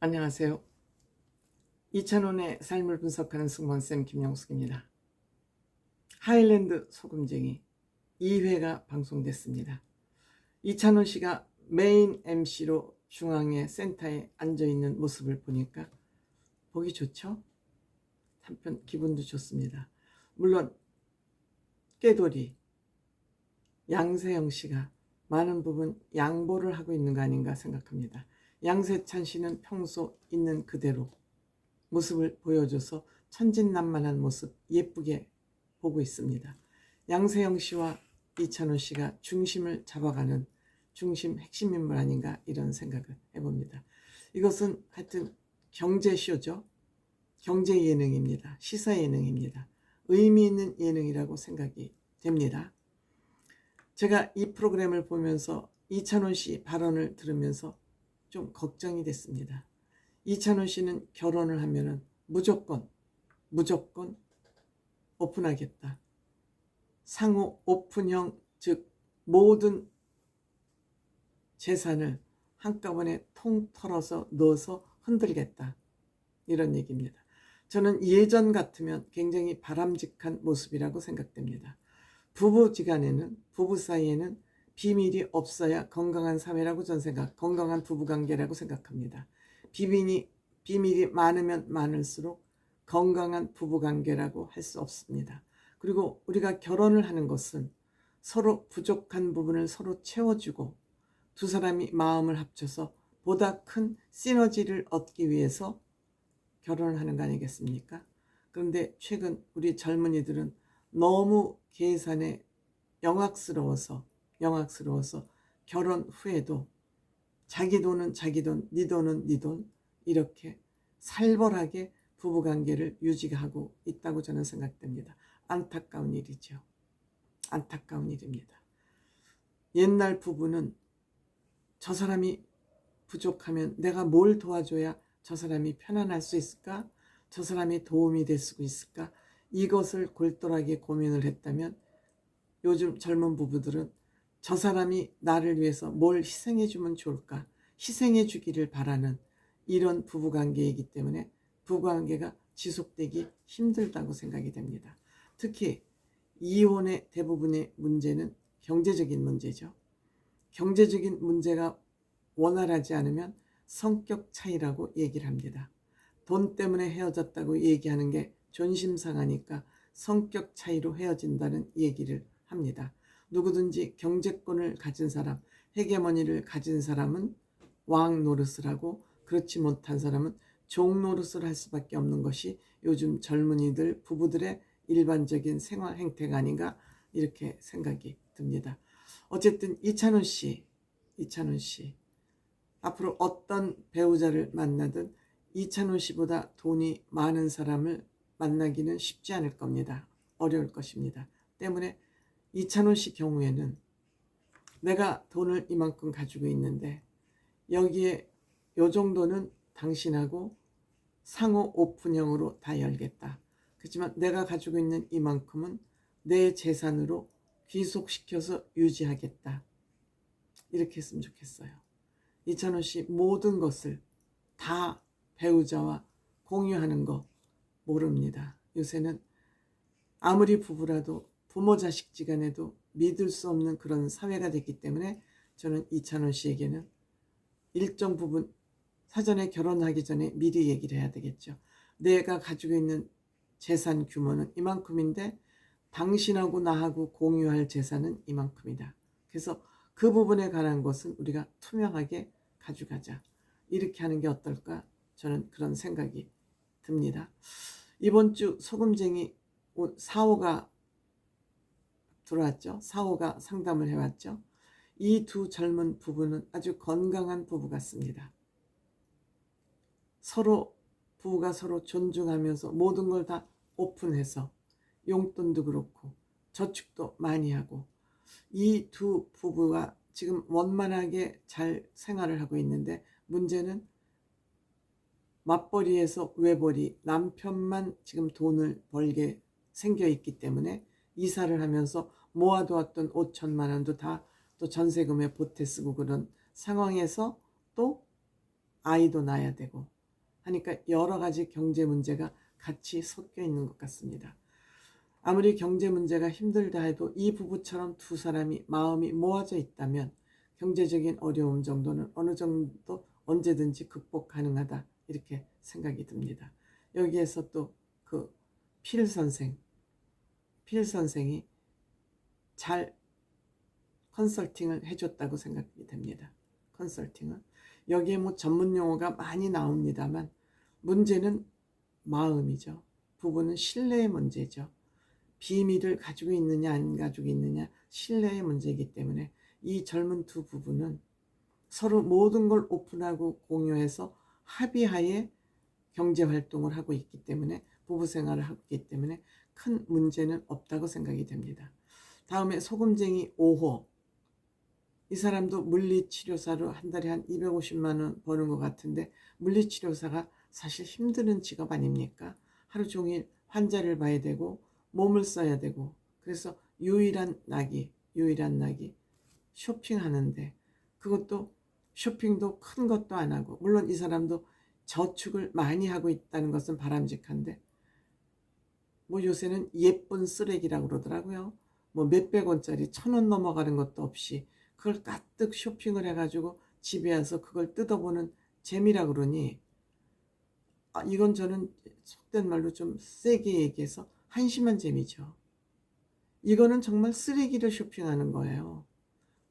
안녕하세요. 이찬원의 삶을 분석하는 승무원쌤 김영숙입니다. 하일랜드 소금쟁이 2회가 방송됐습니다. 이찬원 씨가 메인 MC로 중앙의 센터에 앉아있는 모습을 보니까 보기 좋죠? 한편 기분도 좋습니다. 물론 깨돌이 양세형 씨가 많은 부분 양보를 하고 있는 거 아닌가 생각합니다. 양세찬 씨는 평소 있는 그대로 모습을 보여줘서 천진난만한 모습 예쁘게 보고 있습니다. 양세형 씨와 이찬원 씨가 중심을 잡아가는 중심 핵심 인물 아닌가 이런 생각을 해봅니다. 이것은 하여튼 경제쇼죠. 경제 예능입니다. 시사 예능입니다. 의미 있는 예능이라고 생각이 됩니다. 제가 이 프로그램을 보면서 이찬원 씨 발언을 들으면서 좀 걱정이 됐습니다. 이찬원 씨는 결혼을 하면은 무조건 오픈하겠다. 상호 오픈형, 즉 모든 재산을 한꺼번에 통 털어서 넣어서 흔들겠다. 이런 얘기입니다. 저는 예전 같으면 굉장히 바람직한 모습이라고 생각됩니다. 부부 사이에는 비밀이 없어야 건강한 사회라고 저는 건강한 부부관계라고 생각합니다. 비밀이 많으면 많을수록 건강한 부부관계라고 할 수 없습니다. 그리고 우리가 결혼을 하는 것은 서로 부족한 부분을 서로 채워주고 두 사람이 마음을 합쳐서 보다 큰 시너지를 얻기 위해서 결혼을 하는 거 아니겠습니까? 그런데 최근 우리 젊은이들은 너무 계산에 영악스러워서 결혼 후에도 자기 돈은 자기 돈, 네 돈은 네 돈, 이렇게 살벌하게 부부관계를 유지하고 있다고 저는 생각됩니다. 안타까운 일이죠. 안타까운 일입니다. 옛날 부부는 저 사람이 부족하면 내가 뭘 도와줘야 저 사람이 편안할 수 있을까? 저 사람이 도움이 될 수 있을까? 이것을 골똘하게 고민을 했다면 요즘 젊은 부부들은 저 사람이 나를 위해서 뭘 희생해 주면 좋을까? 희생해 주기를 바라는 이런 부부관계이기 때문에 부부관계가 지속되기 힘들다고 생각이 됩니다. 특히 이혼의 대부분의 문제는 경제적인 문제죠. 경제적인 문제가 원활하지 않으면 성격 차이라고 얘기를 합니다. 돈 때문에 헤어졌다고 얘기하는 게 존심상하니까 성격 차이로 헤어진다는 얘기를 합니다. 누구든지 경제권을 가진 사람, 헤게모니를 가진 사람은 왕 노릇을 하고 그렇지 못한 사람은 종 노릇을 할 수밖에 없는 것이 요즘 젊은이들 부부들의 일반적인 생활 행태가 아닌가 이렇게 생각이 듭니다. 어쨌든 이찬원 씨 앞으로 어떤 배우자를 만나든 이찬원 씨보다 돈이 많은 사람을 만나기는 쉽지 않을 겁니다. 어려울 것입니다. 때문에 이찬원 씨 경우에는 내가 돈을 이만큼 가지고 있는데 여기에 요 정도는 당신하고 상호 오픈형으로 다 열겠다. 그렇지만 내가 가지고 있는 이만큼은 내 재산으로 귀속시켜서 유지하겠다. 이렇게 했으면 좋겠어요. 이찬원 씨 모든 것을 다 배우자와 공유하는 거 모릅니다. 요새는 아무리 부부라도 부모 자식 지간에도 믿을 수 없는 그런 사회가 됐기 때문에 저는 이찬원 씨에게는 일정 부분 사전에 결혼하기 전에 미리 얘기를 해야 되겠죠. 내가 가지고 있는 재산 규모는 이만큼인데 당신하고 나하고 공유할 재산은 이만큼이다. 그래서 그 부분에 관한 것은 우리가 투명하게 가져가자. 이렇게 하는 게 어떨까? 저는 그런 생각이 듭니다. 이번 주 소금쟁이 4호가 들어왔죠. 4호가 상담을 해왔죠. 이 두 젊은 부부는 아주 건강한 부부 같습니다. 부부가 서로 존중하면서 모든 걸 다 오픈해서 용돈도 그렇고 저축도 많이 하고 이 두 부부가 지금 원만하게 잘 생활을 하고 있는데 문제는 맞벌이에서 외벌이, 남편만 지금 돈을 벌게 생겨 있기 때문에 이사를 하면서 모아두었던 5천만 원도 다 또 전세금에 보태 쓰고 그런 상황에서 또 아이도 낳아야 되고 하니까 여러 가지 경제 문제가 같이 섞여 있는 것 같습니다. 아무리 경제 문제가 힘들다 해도 이 부부처럼 두 사람이 마음이 모아져 있다면 경제적인 어려움 정도는 어느 정도 언제든지 극복 가능하다, 이렇게 생각이 듭니다. 여기에서 또 그 필 선생이 잘 컨설팅을 해줬다고 생각이 됩니다. 컨설팅은 여기에 뭐 전문 용어가 많이 나옵니다만 문제는 마음이죠. 부부는 신뢰의 문제죠. 비밀을 가지고 있느냐 안 가지고 있느냐, 신뢰의 문제이기 때문에 이 젊은 두 부부는 서로 모든 걸 오픈하고 공유해서 합의하에 경제활동을 하고 있기 때문에, 부부생활을 하고 있기 때문에 큰 문제는 없다고 생각이 됩니다. 다음에 소금쟁이 5호. 이 사람도 물리치료사로 한 달에 한 250만 원 버는 것 같은데, 물리치료사가 사실 힘드는 직업 아닙니까? 하루 종일 환자를 봐야 되고 몸을 써야 되고, 그래서 유일한 낙이 쇼핑하는데, 그것도 쇼핑도 큰 것도 안 하고, 물론 이 사람도 저축을 많이 하고 있다는 것은 바람직한데, 뭐 요새는 예쁜 쓰레기라고 그러더라고요. 뭐 몇백 원짜리 1,000원 넘어가는 것도 없이 그걸 가득 쇼핑을 해가지고 집에 와서 그걸 뜯어보는 재미라 그러니, 이건 저는 속된 말로 좀 세게 얘기해서 한심한 재미죠. 이거는 정말 쓰레기를 쇼핑하는 거예요.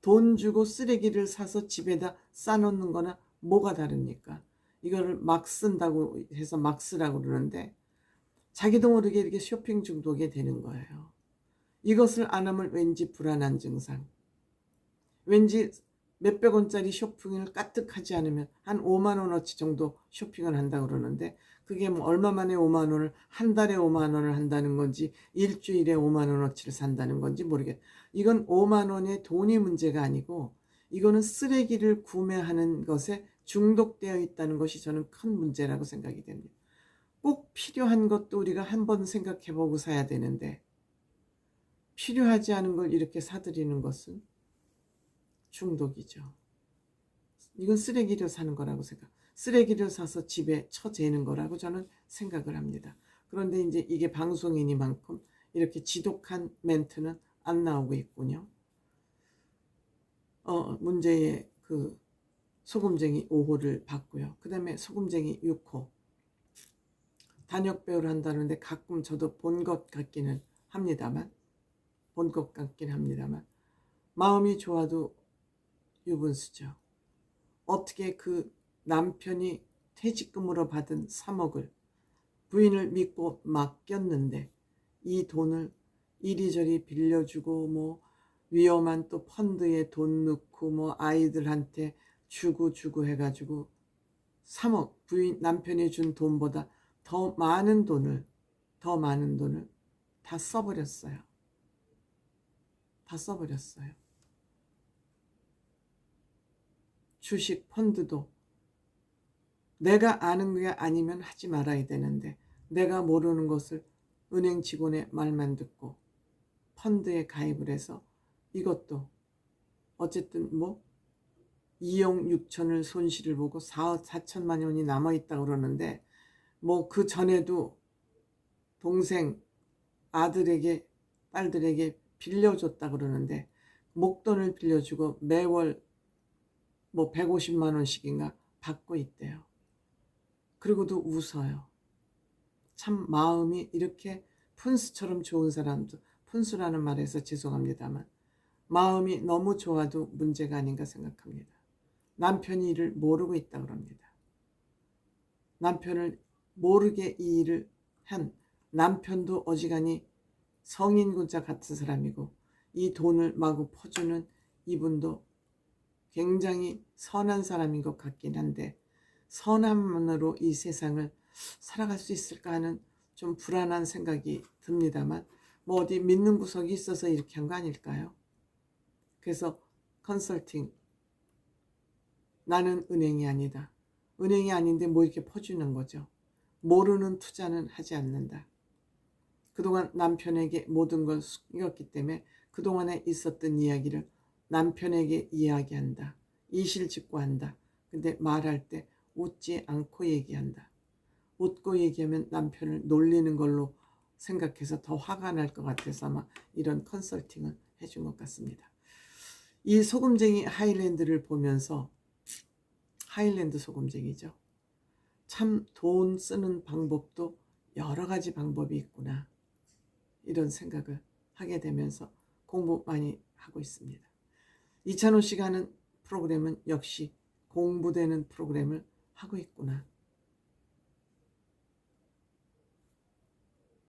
돈 주고 쓰레기를 사서 집에다 싸놓는 거나 뭐가 다릅니까? 이거를 막 쓴다고 해서 막 쓰라고 그러는데 자기도 모르게 이렇게 쇼핑 중독이 되는 거예요. 이것을 안 하면 왠지 불안한 증상, 왠지 몇백 원짜리 쇼핑을 까뜩하지 않으면 한 5만 원어치 정도 쇼핑을 한다고 그러는데, 그게 뭐 얼마 만에 5만 원을, 한 달에 5만 원을 한다는 건지 일주일에 5만 원어치를 산다는 건지 모르겠어요. 이건 5만 원의 돈이 문제가 아니고 이거는 쓰레기를 구매하는 것에 중독되어 있다는 것이 저는 큰 문제라고 생각이 됩니다. 꼭 필요한 것도 우리가 한번 생각해보고 사야 되는데, 필요하지 않은 걸 이렇게 사들이는 것은 중독이죠. 이건 쓰레기를 사는 거라고 쓰레기를 사서 집에 처재는 거라고 저는 생각을 합니다. 그런데 이제 이게 방송이니만큼 이렇게 지독한 멘트는 안 나오고 있군요. 문제의 그 소금쟁이 5호를 봤고요. 그 다음에 소금쟁이 6호. 단역 배우를 한다는데 가끔 저도 본 것 같기는 합니다만, 마음이 좋아도 유분수죠. 어떻게 그 남편이 퇴직금으로 받은 3억을 부인을 믿고 맡겼는데 이 돈을 이리저리 빌려주고 뭐 위험한 또 펀드에 돈 넣고 뭐 아이들한테 주고 해가지고 3억, 남편이 준 돈보다 더 많은 돈을 다 써버렸어요. 주식 펀드도 내가 아는 게 아니면 하지 말아야 되는데, 내가 모르는 것을 은행 직원의 말만 듣고 펀드에 가입을 해서, 이것도 어쨌든 뭐 2억 6천을 손실을 보고 4천만 원이 남아있다고 그러는데, 뭐 그 전에도 동생 아들에게 딸들에게 빌려줬다 그러는데, 목돈을 빌려주고 매월 뭐 150만 원씩인가 받고 있대요. 그리고도 웃어요. 참 마음이 이렇게 푼수처럼 좋은 사람도, 푼수라는 말에서 죄송합니다만 마음이 너무 좋아도 문제가 아닌가 생각합니다. 남편이 이를 모르고 있다 그럽니다. 남편을 모르게 이 일을 한 남편도 어지간히 성인군자 같은 사람이고, 이 돈을 마구 퍼주는 이분도 굉장히 선한 사람인 것 같긴 한데, 선함만으로 이 세상을 살아갈 수 있을까 하는 좀 불안한 생각이 듭니다만, 뭐 어디 믿는 구석이 있어서 이렇게 한 거 아닐까요? 그래서 컨설팅, 나는 은행이 아니다. 은행이 아닌데 뭐 이렇게 퍼주는 거죠. 모르는 투자는 하지 않는다. 그동안 남편에게 모든 걸 숨겼기 때문에 그동안에 있었던 이야기를 남편에게 이야기한다. 이실직고한다. 근데 말할 때 웃지 않고 얘기한다. 웃고 얘기하면 남편을 놀리는 걸로 생각해서 더 화가 날 것 같아서 아마 이런 컨설팅을 해준 것 같습니다. 이 소금쟁이 하일랜드를 보면서, 하일랜드 소금쟁이죠. 참 돈 쓰는 방법도 여러 가지 방법이 있구나, 이런 생각을 하게 되면서 공부 많이 하고 있습니다. 이찬호 씨가 하는 프로그램은 역시 공부되는 프로그램을 하고 있구나.